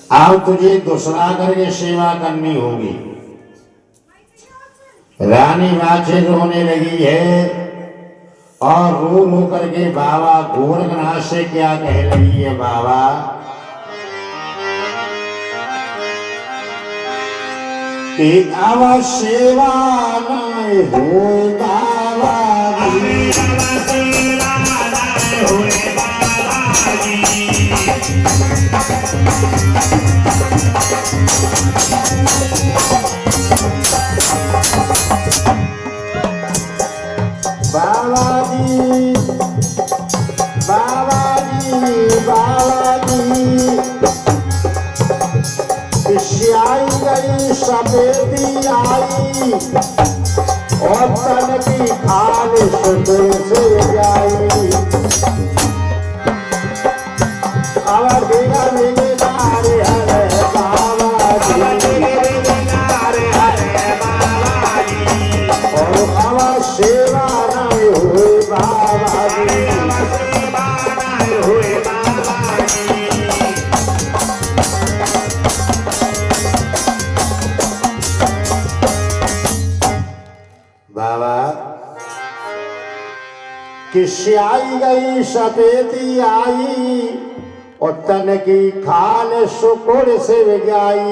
अब तुझे दूसरा करके सेवा करनी होगी। रानी बाछी रोने लगी है और रो रो करके बाबा गोरखनाथ से क्या कह रही है, बाबा कि अब सेवा न होए बाबा बाबाजी बाबाजी बाबाजी आई गई सफेदी आई और तन की खालिश दिल से जाई। अब बिना मिले नारे हरे बाबाजी और अब सेवा नहीं हुई बाबाजी। बाबा किससे आई गई सफेदी आई और तन की खाल सुकुड़ से विजाई।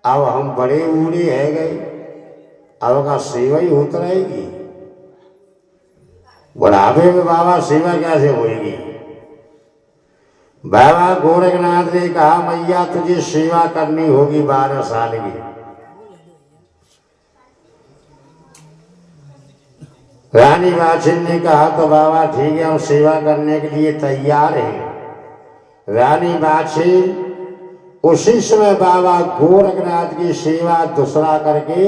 अब हम बड़े बूढ़े है गए, अब का सेवा ही होती रहेगी। बुढ़ापे में बाबा सेवा कैसे होगी। बाबा गोरखनाथ ने कहा मैया तुझे सेवा करनी होगी 12 साल की। रानी बाछिन ने कहा तो बाबा ठीक है हम सेवा करने के लिए तैयार हैं। रानी बाछिन उसी समय बाबा गोरखनाथ की सेवा दूसरा करके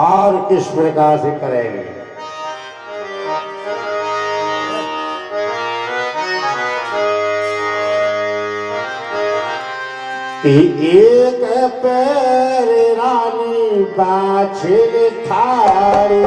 और किस प्रकार से करेंगे। कि एक पैर रानी बाछिन थारी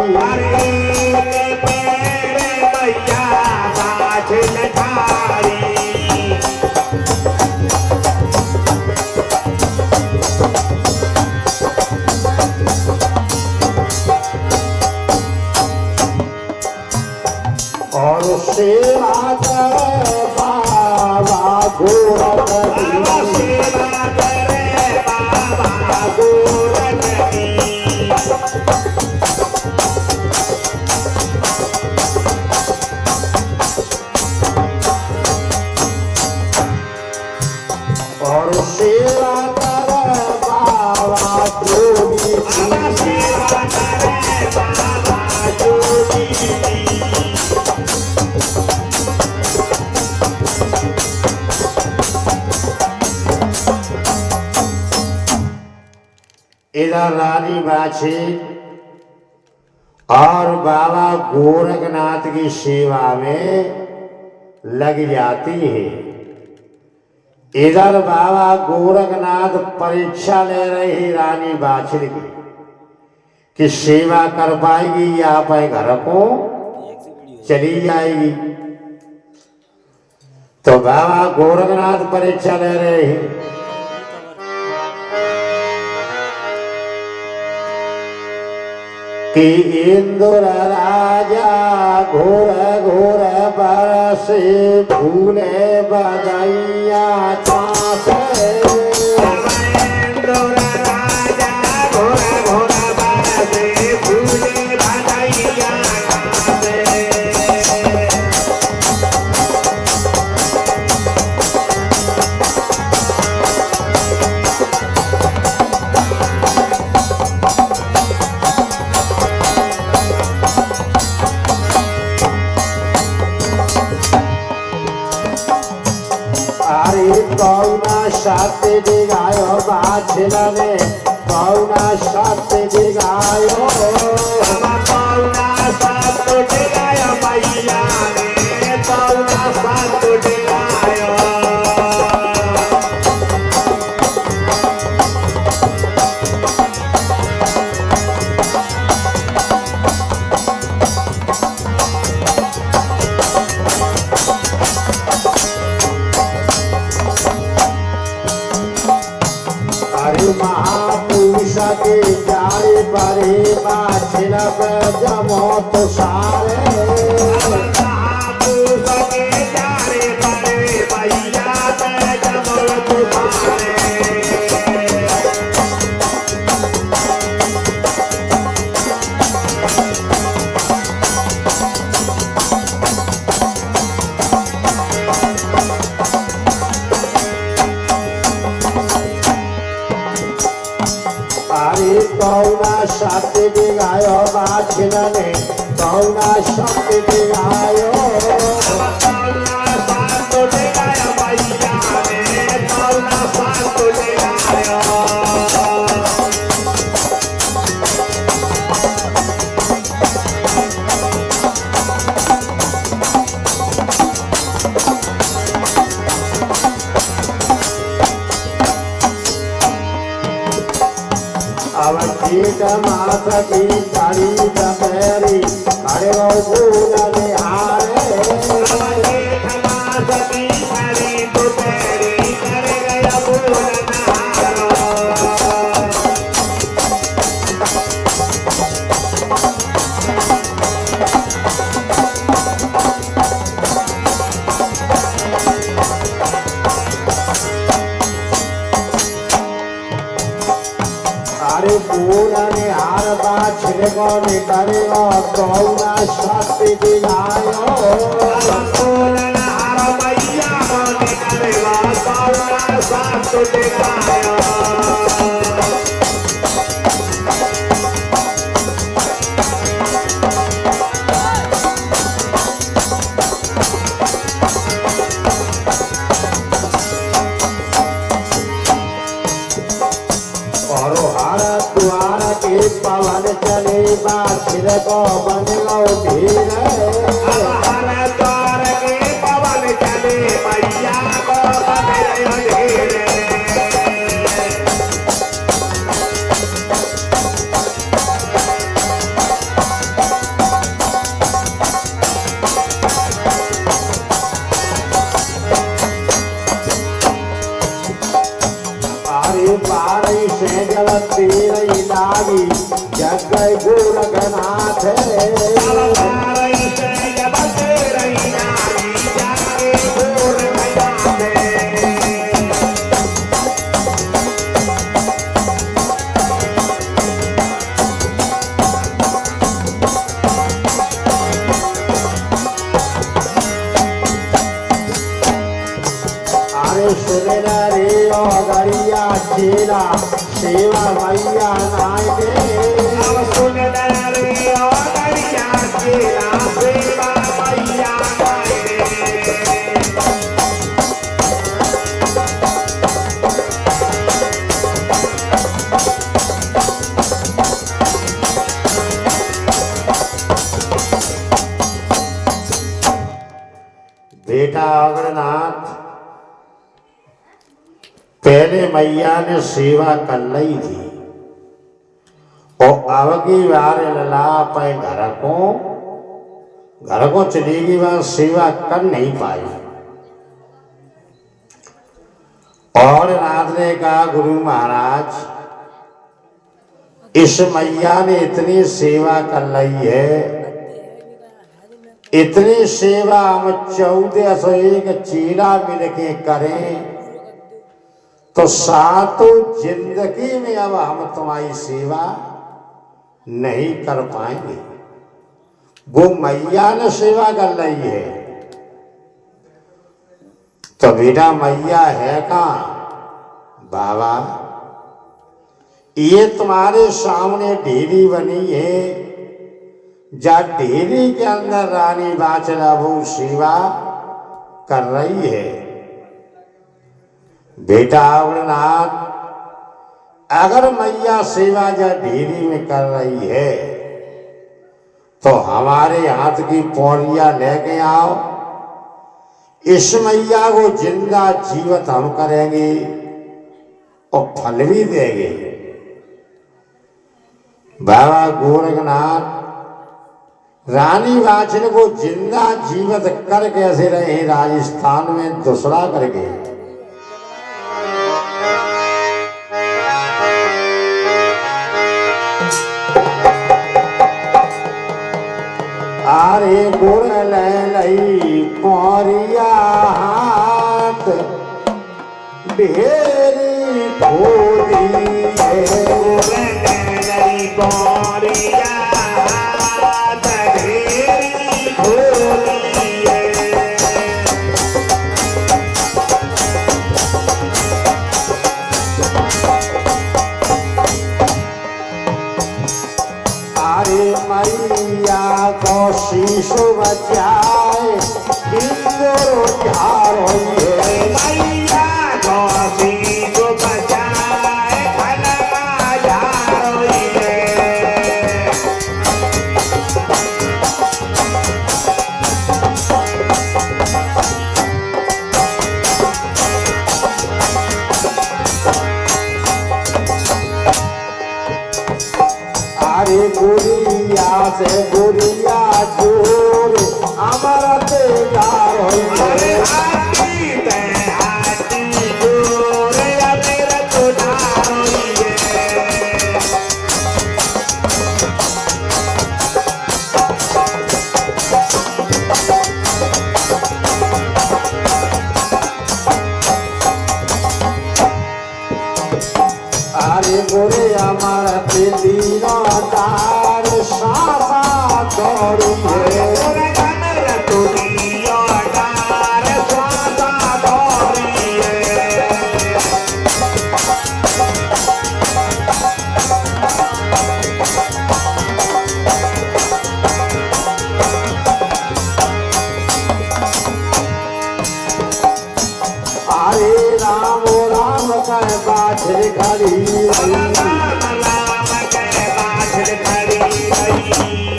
और सेवा करे बाबा गोरखनाथ और सेवा करे बाबा जोगी सेवा करे बाबा जोगी। इधर रानी बाछिन और बाबा गोरखनाथ की सेवा में लग जाती है। इधर बाबा गोरखनाथ परीक्षा ले रहे हैं रानी बाछिन की कि सेवा कर पाएगी या अपने घर को चली जाएगी। तो बाबा गोरखनाथ परीक्षा ले रहे हैं। कि इंद्र राजा घोर घोर बरसे फूले बधाइया साथे दिगायो बाछिन ने पौना साथे दिगायो पौना साथ दिगायो मैया ने पौना साथ दिगायो। बड़ी बाछिल पे जमो तुषारे कौना शक्ति दिगायो बाछिल ने कौना शक्ति दिगायो कीट मास की तारी दपेरी खड़े फूल निहारे कीट मास की तारी दपेरी खड़े गया फूल पूरने हार बाछिल को निकलो कौना शक्ति दिगायो पूरने हार मैया को निकलो कौना शक्ति दिगायो पवन चले बाछिल को बन लो धीरे द्वार के पवन चले मैया को बन लो धीरे पारी से जल तीर लागी जग गोरखनाथ गड़िया चेला सेवा मैया नायके सुन रे गड़िया चेला सेवा मैया नायके बेटा अग्रनाथ पहले मैया ने सेवा कर ली थी और अब की बार लला पे घर को चलेगी बार सेवा कर नहीं पाई और नाथ ने कहा गुरु महाराज इस मैया ने इतनी सेवा कर ली है इतनी सेवा हम 1401 चीला मिल के करें तो सातों जिंदगी में अब हम तुम्हारी सेवा नहीं कर पाएंगे। वो मैया ने सेवा कर ली है तो बेटा मैया है कहाँ बाबा ये तुम्हारे सामने डेरी बनी है जा डेरी के अंदर रानी बाछिल वो सेवा कर रही है। बेटा अग्रनाथ अगर मैया सेवा जा डेरी में कर रही है तो हमारे हाथ की पौड़िया लेके आओ इस मैया को जिंदा जीवित हम करेंगे और फल भी देंगे। बाबा गोरखनाथ रानी बाछिल को जिंदा जीवित कर कैसे रहे राजस्थान में दूसरा करके ढेरी खोली नई गौरिया ढेरी खोली अरे मैया को शीशो बचाए बिंदो झार होइए मैया गौसी को बचाए खलमा यार होइए अरे गुड़िया से गुड़िया जोर हमारा तेजार अरे होइए हाथी ते हाथी जोर मेरा तुझार होइए अरे गोरे हमारा तेदीना तार सासा दौड़िए अरे राम राम कह बाछड़ खड़ी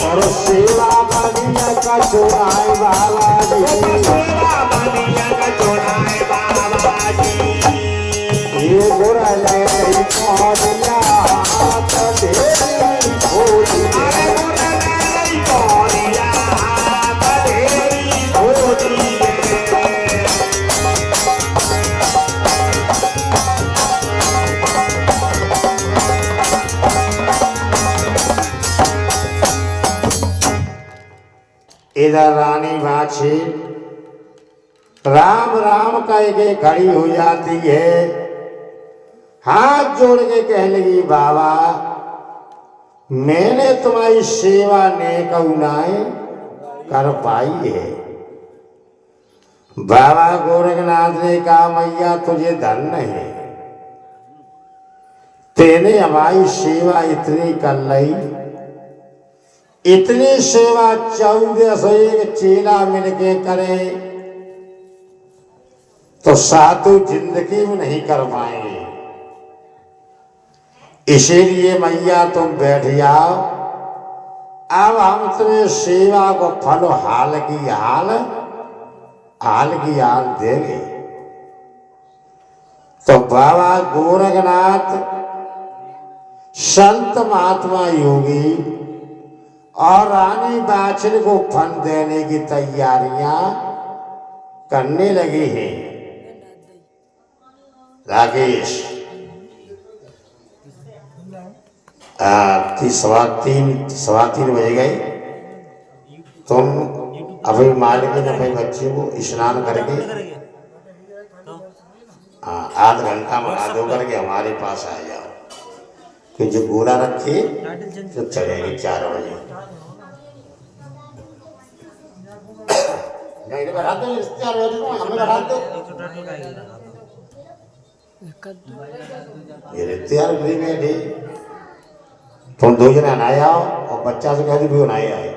और सेवा बनिया का चुराए वाला ये गोरा ले गई कौनिया हाथ ढेरी खोली इधर रानी बाछी राम राम कह के खड़ी हो जाती है हाथ जोड़ के कह लगी बाबा मैंने तुम्हारी सेवा नेक उनाए कर पाई है। बाबा गोरखनाथ ने कहा मैया तुझे धन्य है तेने हमारी सेवा इतनी कर ली इतनी सेवा 1400 एक चेला मिलके करे तो सातों जिंदगी में नहीं कर पाएंगे। इसीलिए मैया तुम बैठ जाओ अब हम तुम्हें सेवा को फल हाल की हाल देंगे। तो बाबा गोरखनाथ संत महात्मा योगी और रानी बाछड़ को फन देने की तैयारियां करने लगे हैं। राकेश सवा तीन बजे गए तुम अभी मालिक ने अपने बच्चे को स्नान करके आध घंटा मना दो करके हमारे पास आ जाओ कि जो गोला रखे तो चलेगी 4 बजे। ये रिश्तेदार भी बैठे तुम 2 जने नहाए आओ और बच्चा से कह दी भी नहाए आए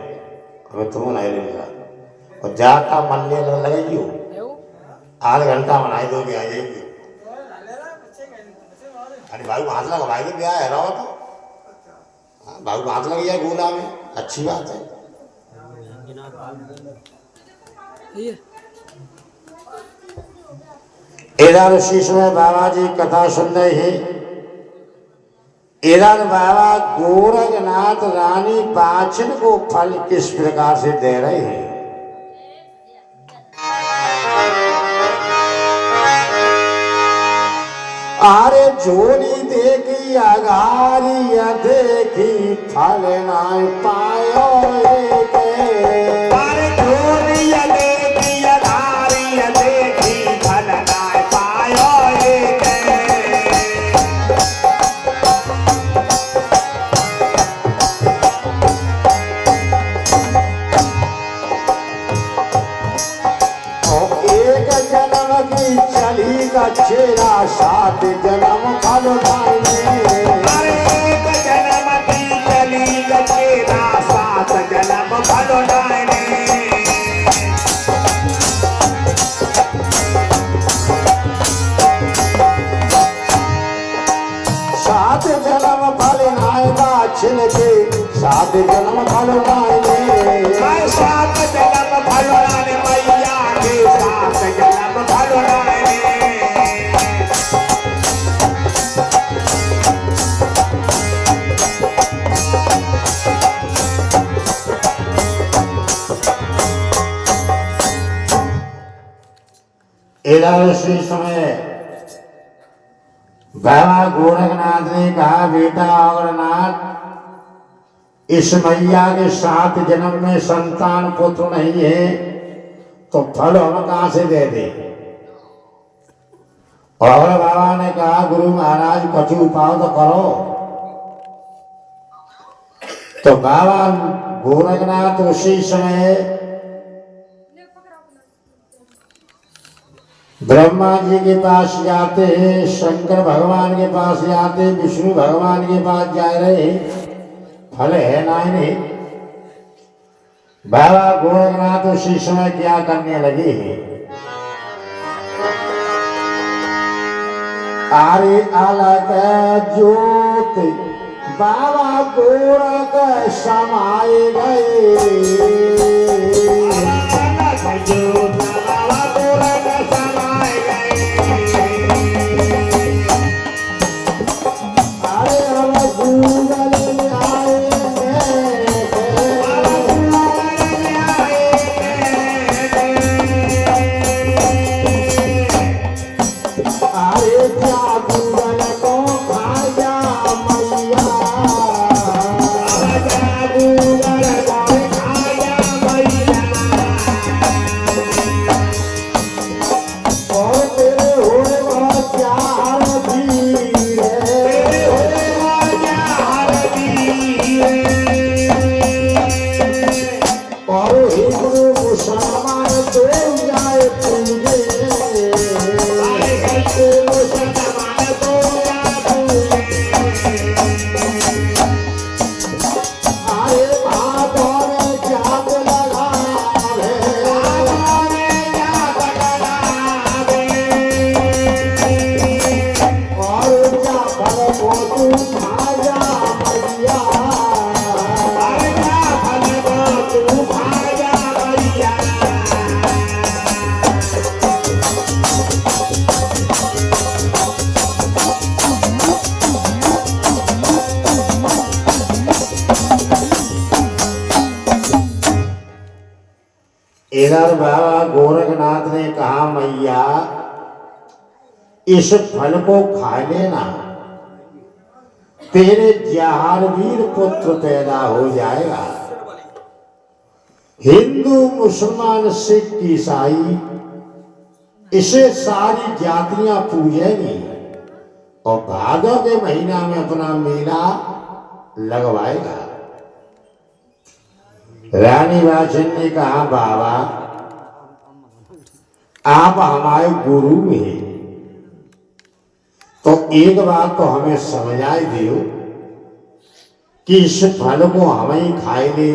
हमें तुम नहाए ले मिला और जाता मन लगेगी आध घंटा मनाई दोगे आ जाएगी। अरे भाई हाथ लगा भाई के ब्याह है रहो तो भाई हाथ लग जाए गोला में अच्छी बात है। इधर शीश में बाबा जी कथा सुन रहे हैं। इधर बाबा गोरखनाथ रानी बाछड़ को फल किस प्रकार से दे रहे हैं। आरे झोली देखी अगारी देखी फल ना पायो अरे झोली देखी अगारी देखी फल ना पायो कचेरा सात जन्म फल पाए अरे एक जन्म की चली गचेरा सात जन्म फल डायने सात जन्म फल नायका छिलके सात जन्म फल नायने मैं सात जन्म फल डाने मैया के सात जन्म फल डाने इधर उसी समय बाबा गोरखनाथ ने कहा बेटा अग्रनाथ इस मैया के 7 जन्म में संतान पुत्र नहीं है तो फल हम कहां से दे दे। और बाबा ने कहा गुरु महाराज कुछ उपाय तो करो। तो बाबा गोरखनाथ उसी समय ब्रह्मा जी के पास जाते हैं, शंकर भगवान के पास जाते, विष्णु भगवान के पास जा रहे, फल है ना नहीं। बाबा गोरखनाथ उसी समय क्या करने लगे हैं, आरे अलग ज्योत बाबा गोरख समाए गए इधर बाबा गोरखनाथ ने कहा मैया इस फल को खा लेना, तेरे जहारवीर पुत्र पैदा हो जाएगा। हिंदू मुसलमान सिख ईसाई इसे सारी जातियां पूजेंगी और भादों के महीना में अपना मेला लगवाएगा। रानी बाछन ने कहा बाबा आप हमारे गुरु हैं तो एक बात तो हमें समझाई दियो कि इस फल को हम ही खाए ले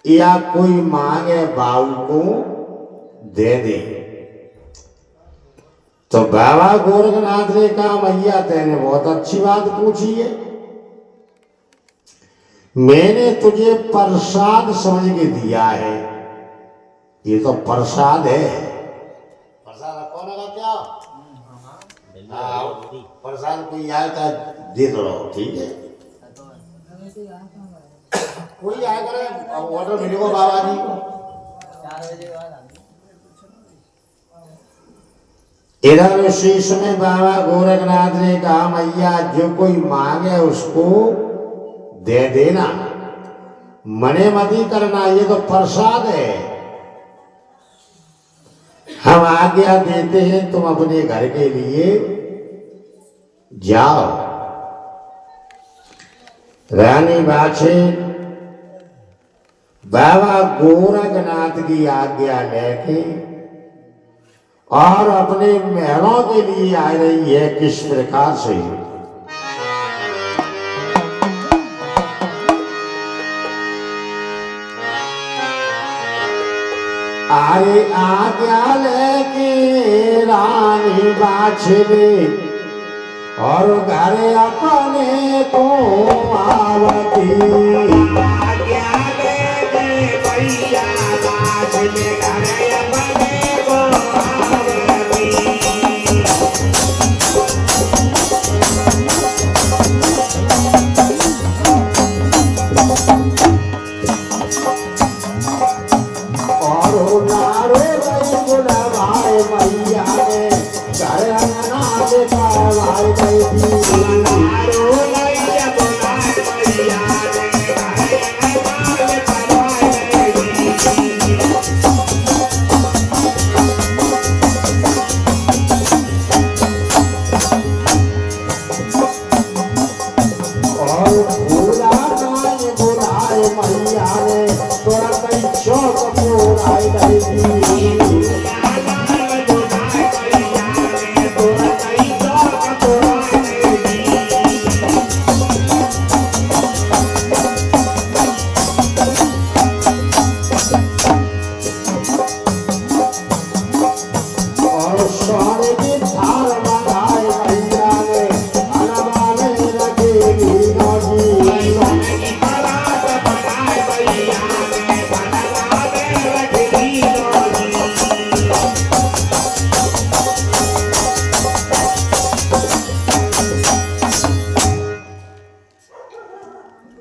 या कोई मांगे बाबू को दे दे। तो बाबा गोरखनाथ ने कहा मैया तेने बहुत अच्छी बात पूछी है, मैंने तुझे प्रसाद समझ के दिया है, ये तो प्रसाद है। प्रसाद कौन लगा क्या प्रसाद कोई आए तो दे दो ठीक है। कोई आया करे ऑर्डर मिलेगा बाबा जी को। इधर उसी समय बाबा गोरखनाथ ने कहा मैया जो कोई मांगे उसको दे देना, मने मती करना, ये तो प्रसाद है। हम आज्ञा देते हैं तुम अपने घर के लिए जाओ। रानी बाछे बाबा गोरखनाथ की आज्ञा लेके और अपने महलों के लिए आ रही है किस प्रकार से। अरे आज्ञा लेके रानी बाछड़े और घर अपने को आवती। आज्ञा लेके भैया बाछड़े घर अपने को आवती। और नारो रही बुलवाए मैया ने घर अंगना से करवाई गई थी। नारो भैया बुलाए भैया ने घर अंगना से करवाई गई। और भूला नाय बुलाए मैया ने तोरा कई चौक पुराई गई थी। और सोने की थाल मंगाए मैया ने अनवा में रखेगी नौजी।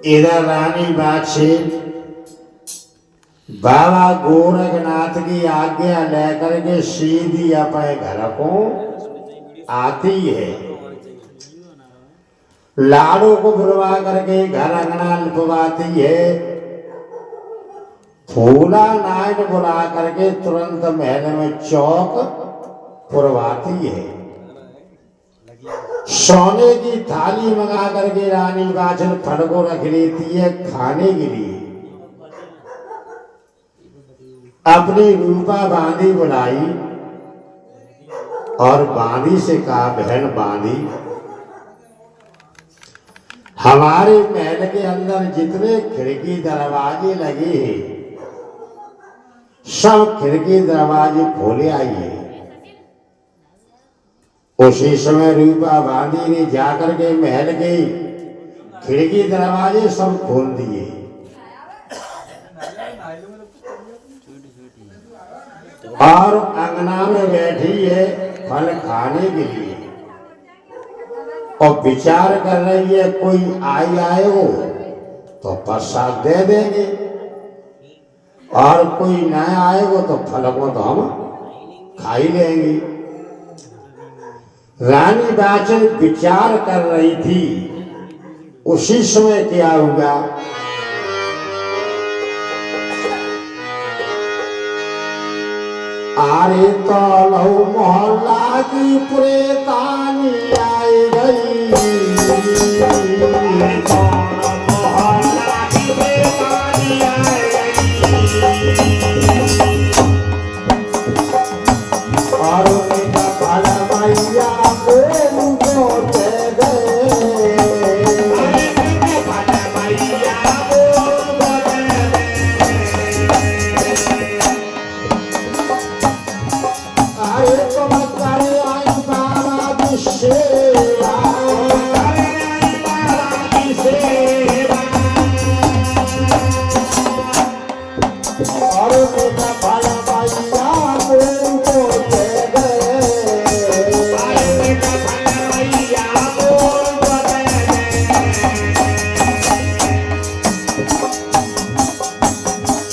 इधर रानी बादशाह बाबा गोरखनाथ की आज्ञा लेकर के सीधी अपने घर को आती है। लाड़ू को बुलवा करके घर अंगना लिपवाती है। फूला नायक बुला करके तुरंत महल में चौक पुरवाती है। सोने की थाली मंगा करके रानी बाछड़ फड़ को रख लेती है खाने के लिए। अपनी रूपा बांधी बुलाई और बांधी से कहा, बहन बांधी, हमारे महल के अंदर जितने खिड़की दरवाजे लगे हैं सब खिड़की दरवाजे खोले आइए। उसी समय रूपा बांधी ने जाकर के महल के खिड़की दरवाजे सब खोल दिए। और अंगना में बैठी है फल खाने के लिए और विचार कर रही है कोई आए हो तो प्रसाद दे देंगे और कोई न आएगा तो फल को तो हम खा ही लेंगे। रानी बाछड़ विचार कर रही थी। उसी समय क्या हुआ, आरे तो लहू मोहल्ला की प्रेतानी आई गई। और उनका भला मैया को दे गए। अरे तुम करे आई बाबा की सेवा। और उनका भला मैया को दे गए।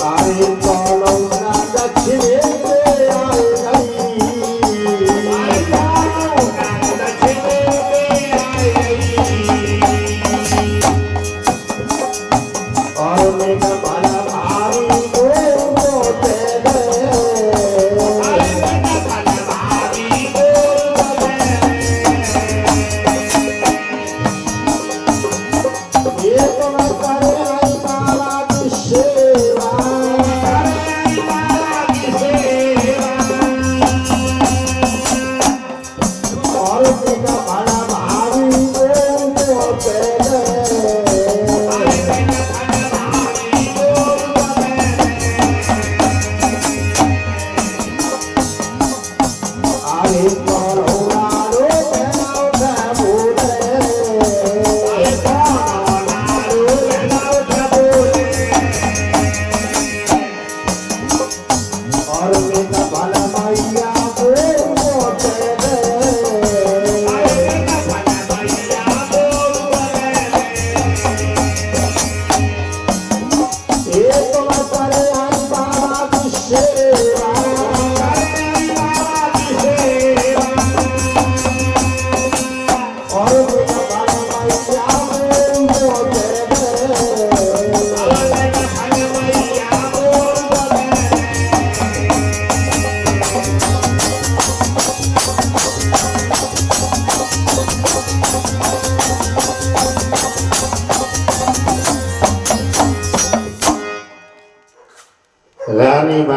अरे चलो ना दक्षिणे से आई गई।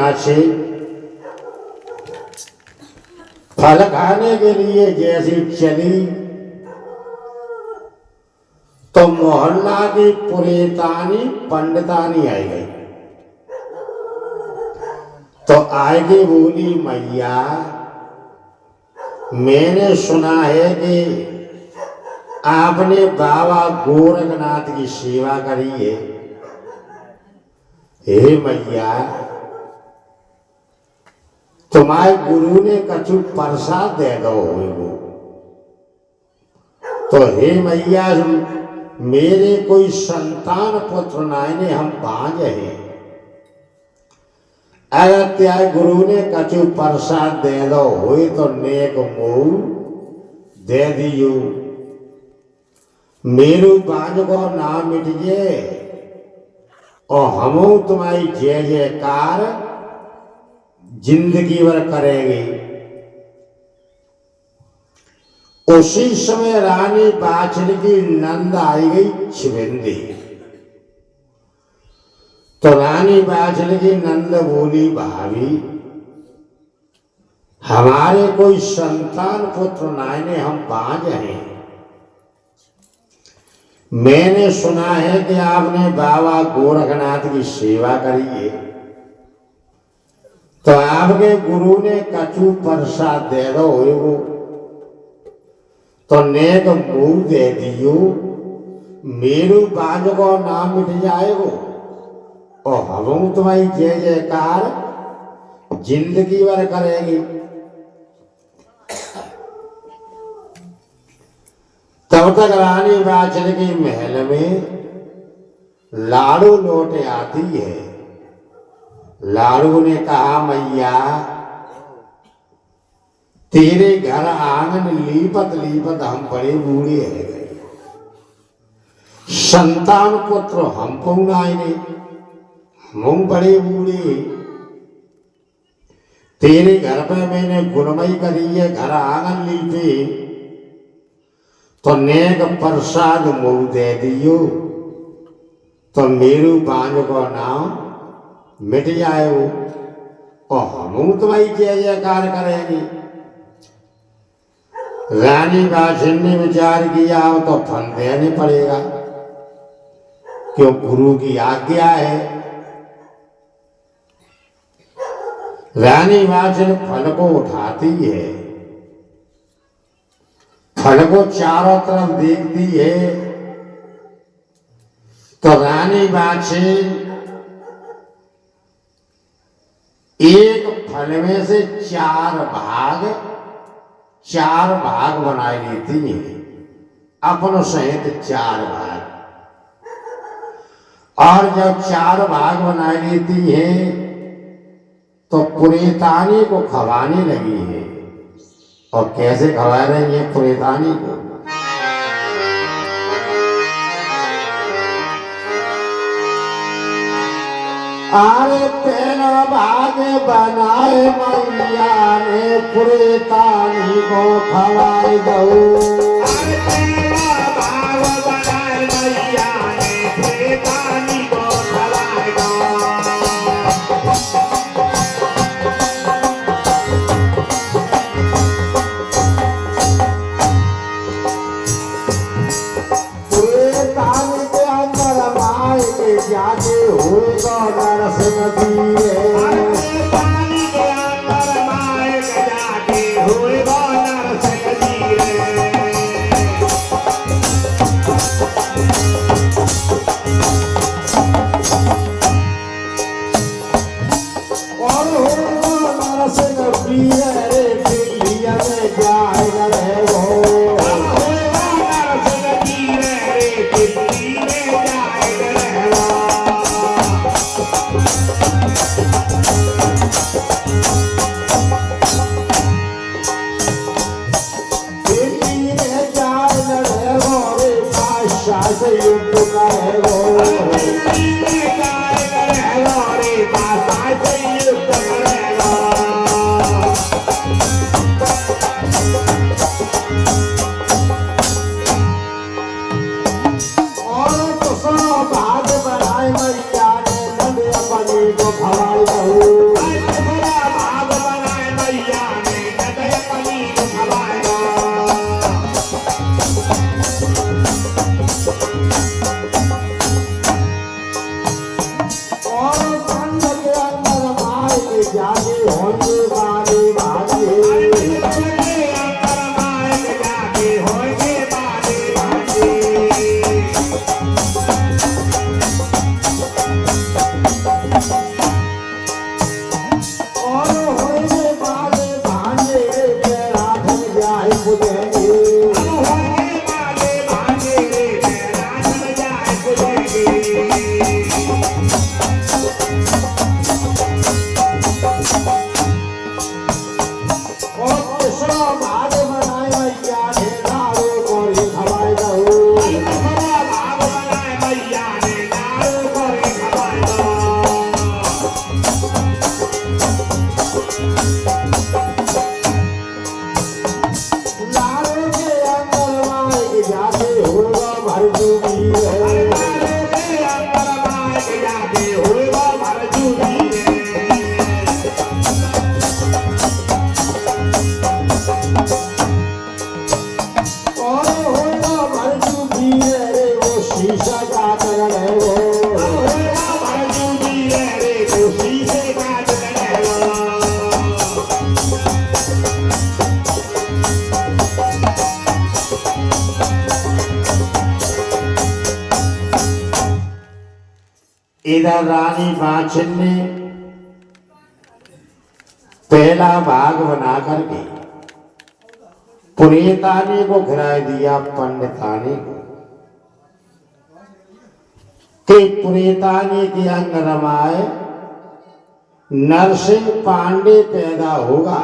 बाछी फल खाने के लिए जैसी चली तो मोहल्ला की पुरेतानी पंडितानी आई गई। तो आगे बोली, मैया मैंने सुना है कि आपने बाबा गोरखनाथ की सेवा करी है। हे मैया, तुम्हारे गुरु ने कछु प्रसाद दे दो वो। तो हे मैया, मेरे कोई संतान पुत्र नायने, हम भांज हैं। अगर त्याग गुरु ने कछु प्रसाद दे दो हुई तो नेक मुंह दे दियो, मेरू बांझ को नाम मिट जे और हम तुम्हारी जय जयकार जिंदगी भर करेंगे। उसी समय रानी बाछड़ी की नंद आई गई छिविंदी। तो रानी बाछड़ी की नंद बोली, भाभी हमारे कोई संतान पुत्र नायने, हम बांझ हैं। मैंने सुना है कि आपने बाबा गोरखनाथ की सेवा करी है, तो आपके गुरु ने कछु प्रसाद दे दो वो, तो नेक मुंह दे दियो, मेरू बांझ को नाम मिट जाएगो और हम तुम्हारी जय जयकार जिंदगी भर करेंगे। तब तक रानी बाछड़ी के महल में लाड़ू लौट आती है। लाड़ू ने कहा, मैया तेरे घर आंगन लीपत लीपत हम बड़े बूढ़े है गए, संतान पुत्र हम पौनाए ने, हम बड़े बूढ़े। तेरे घर पे मैंने गुणमयी करी है, घर आंगन लीपे, तो नेक प्रसाद मुँह दे दियो, तो मेरू बांझ को नाम मिट जाए और हम तुम्हारी जय जयकार करेंगे। रानी बाछड़ी ने विचार किया, तो फल देने पड़ेगा, क्यों गुरु की आज्ञा है। रानी बाछड़ी फल को उठाती है, फल को चारों तरफ देखती है, तो रानी बाछड़ी एक फल में से चार भाग बना लेती है, अपनों सहित चार भाग। और जब चार भाग बना लेती है तो पुरेतानी को खवाने लगी है। और कैसे खवा रही है पुरेतानी को? आरे तेरा भाग बनाए मैया ने, पुरेतानी को खवाए दो। जाके होगा नरसिंह जी पानी के अंदर माए जाके होगा नरसिंह जी। पुजेंगे। होंगे माले भागे रे मेरा चल जाए पुजेंगे। और तीसरा भाग बनाए मैया ने लाड़ो कोरी खवाए दो। तीसरा भाग बनाए मैया ने लाड़ो कोरी खवाए दो। लाड़ो के अंदर माए जाते होगा भरजूरी है। लाड़ो के अंदर माए जाते होगा भरजूरी है। और होगा भरजूरी है वो शीशा का तगड़ है वो। होगा भरजूरी है रे वो शीशे का तगड़ है वो। इधर रानी बाछिन ने पहला भाग बना करके पुनीतानी को घिरा दिया पंडितानी को कि पुनीतानी की अंग रमाए नरसिंह पांडे पैदा होगा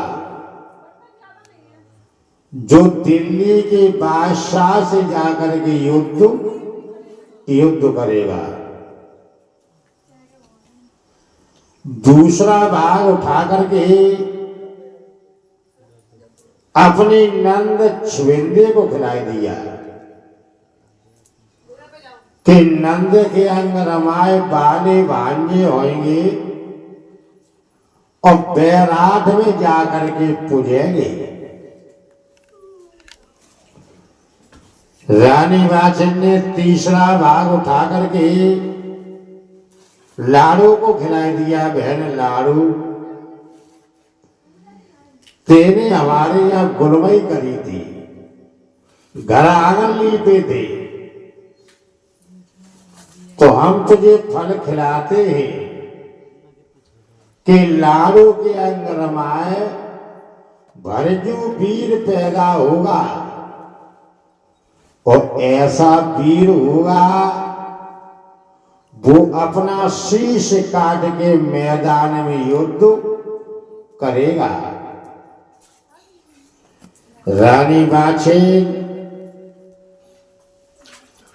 जो दिल्ली के बादशाह से जाकर के युद्ध करेगा। दूसरा भाग उठा करके अपनी नंद छविंदे को खिला दिया कि नंद के अंग रमाए बाले भांजे होंगे और बैराठ में जाकर के पूजेंगे। रानी बाछिन ने तीसरा भाग उठा करके लाड़ू को खिला दिया। बहन लाड़ू तेने हमारे यहाँ गुलमई करी थी, घर आंगन लीपे थे, तो हम तुझे फल खिलाते हैं कि लाड़ू के अंग रमाए भरजू वीर पैदा होगा और ऐसा वीर होगा वो अपना शीश काट के मैदान में युद्ध करेगा। रानी बाछिन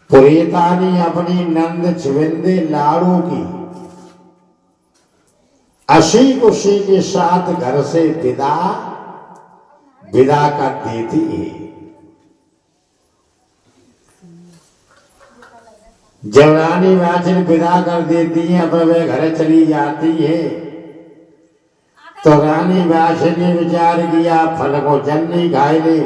पुनीतानी अपनी नंद छविंदे लाड़ू की अशी खुशी के साथ घर से विदा कर देती है। जब रानी बाछिन विदा कर देती है अब वे घर चली जाती है तो रानी बाछिन ने विचार किया फल को जल नहीं खाए ले।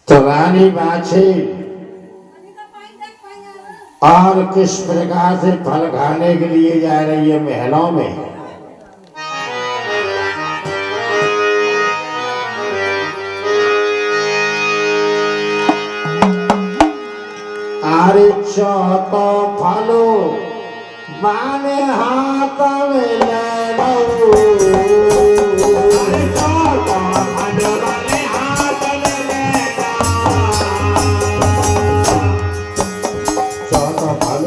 तो रानी बाछिन और किस प्रकार से फल खाने के लिए जा रही है महलों में। अरे चौथो फलो माने हाथ में ले लो। अरे चौथा फल वाले हाथ में लेना। चौथो फल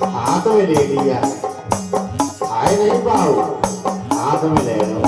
हाथ में ले लिया, खाए नहीं पाओ, हाथ में ले लो।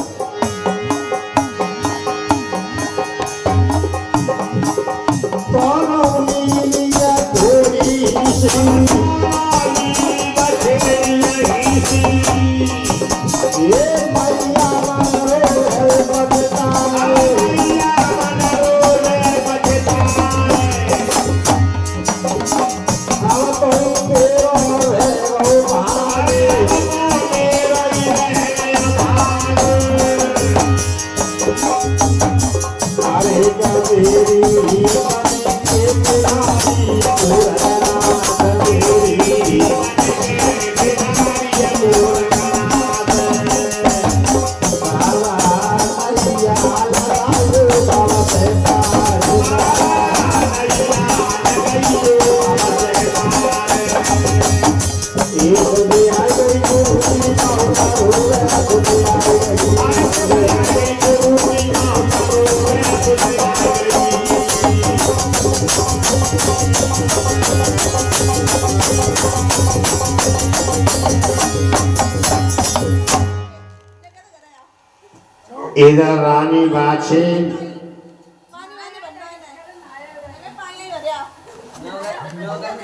इधर रानी बाछी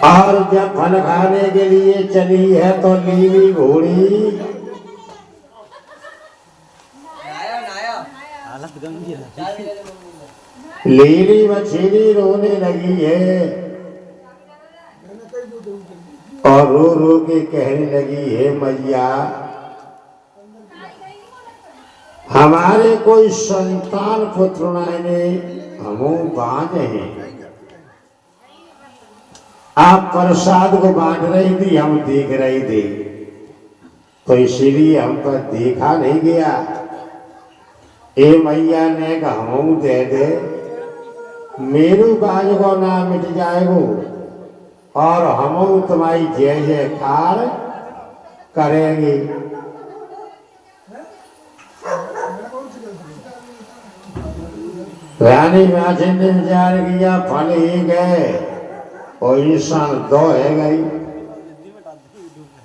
और जब फल खाने के लिए चली है तो नीली घोड़ी लीली मछली रोने लगी है और रो रो के कहने लगी है मैया हमारे कोई संतान पुत्र ने हमो बांध हैं आप प्रसाद को बांट रही थी हम देख रहे थे तो इसीलिए हम पर देखा नहीं गया ए मैया ने कहा हम दे दे मेरू बाज को ना मिट जाएगो और हम तुम्हारी जय जयकार करेंगे। रानी बाछी ने विचार किया फल एक है और इंसान दो है गई।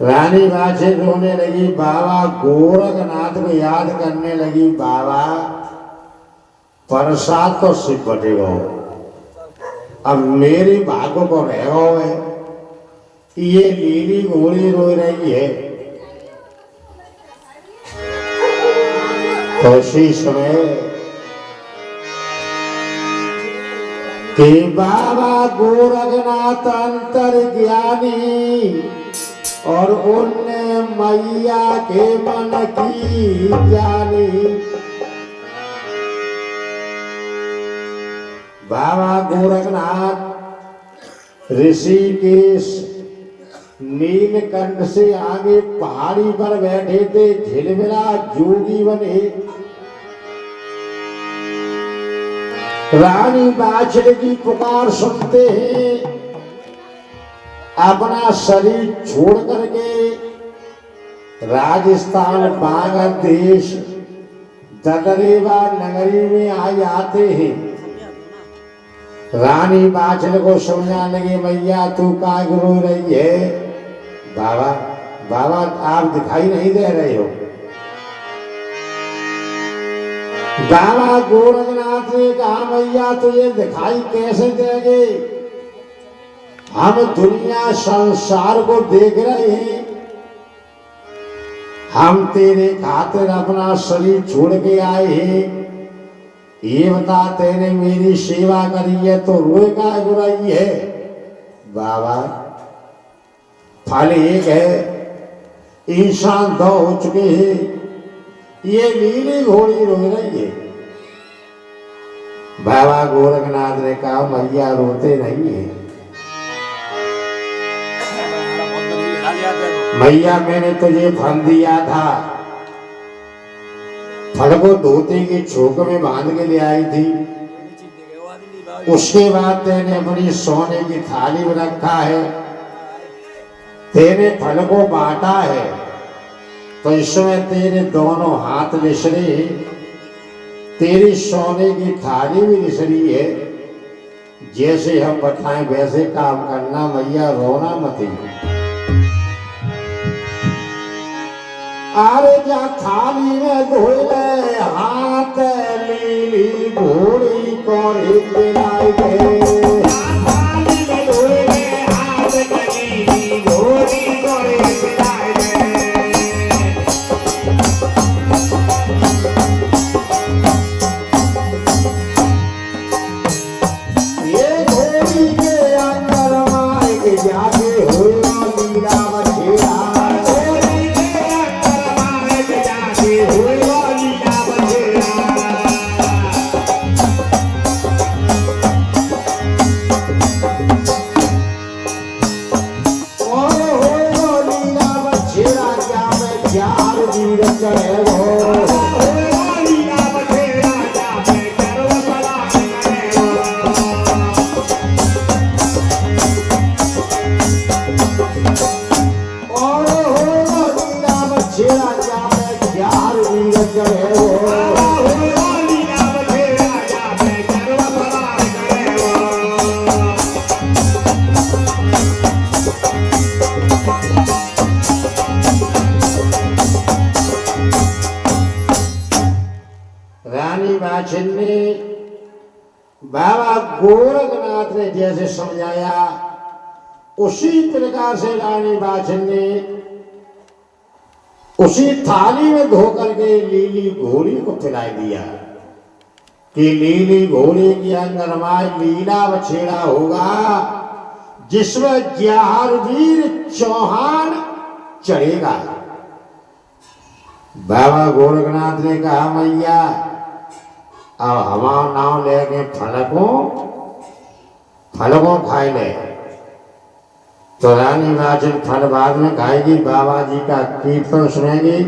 रानी बाछी रोने लगी बाबा गोरखनाथ को याद करने लगी बाबा प्रसाद तो सिर्फ बटेगा अब मेरी भागों को रह गए ये लीली घोड़ी रो रही है। तो उसी समय कि बाबा गोरखनाथ अंतर ज्ञानी और उनने मैया के मन की जानी। बाबा गोरखनाथ ऋषिकेश नीलकंठ से आगे पहाड़ी पर बैठे थे झिलमिला जोगी बने। रानी बाछड़ी की पुकार सुनते हैं अपना शरीर छोड़ करके राजस्थान बांग्लादेश ददरेवा नगरी में आ जाते हैं। रानी बाछड़ी को समझा लगे मैया तू काय रो रही है बाबा बाबा आप दिखाई नहीं दे रहे हो। बाबा गोरखनाथ ने कहा मैया तुझे दिखाई कैसे देंगे हम दुनिया संसार को देख रहे हैं हम तेरे खातिर अपना शरीर छोड़ के आए हैं ये बता तेने मेरी सेवा करी है तो रोए का रही है। बाबा फल एक है इंसान दो हो चुके हैं ये नीली घोड़ी रो रही है। बाबा गोरखनाथ ने कहा मैया रोते नहीं है मैया मैंने तुझे फल दिया था फल को धोते की छोक में बांध के ले आई थी उसके बाद तेने अपनी सोने की थाली में रखा है तेरे फल को बांटा है तो इसमें तेरे दोनों हाथ लिसरे तेरी सोने की थाली भी लिसरी है जैसे हम बताएं वैसे काम करना मैया रोना मत। अरे जा थाली में धोले हाथ लीली घोड़ी को लाई गए थाली में धोले हाथ लीली घोड़ी को लाई गए। ये घोड़ी के अंदर माए के जाके हुआ लीला बछेरा करे वो लीला बधे राजा में गर्व सवार करे वो रानी बाछिन ने बाबा गोरखनाथ ने जैसे समझाया उसी प्रकार से रानी बाछिन ने उसी थाली में धो करके लीली घोड़ी को खिलाई दिया कि लीली घोड़ी की अंगरमाई लीला बछेड़ा होगा जिसमें जहारवीर चौहान चढ़ेगा। बाबा गोरखनाथ ने कहा मैया अब हमारा नाम लेके फलकों खाए ले। तो रानी बाछिन फल बाद में खाएगी, बाबा जी का कीर्तन सुनेगी,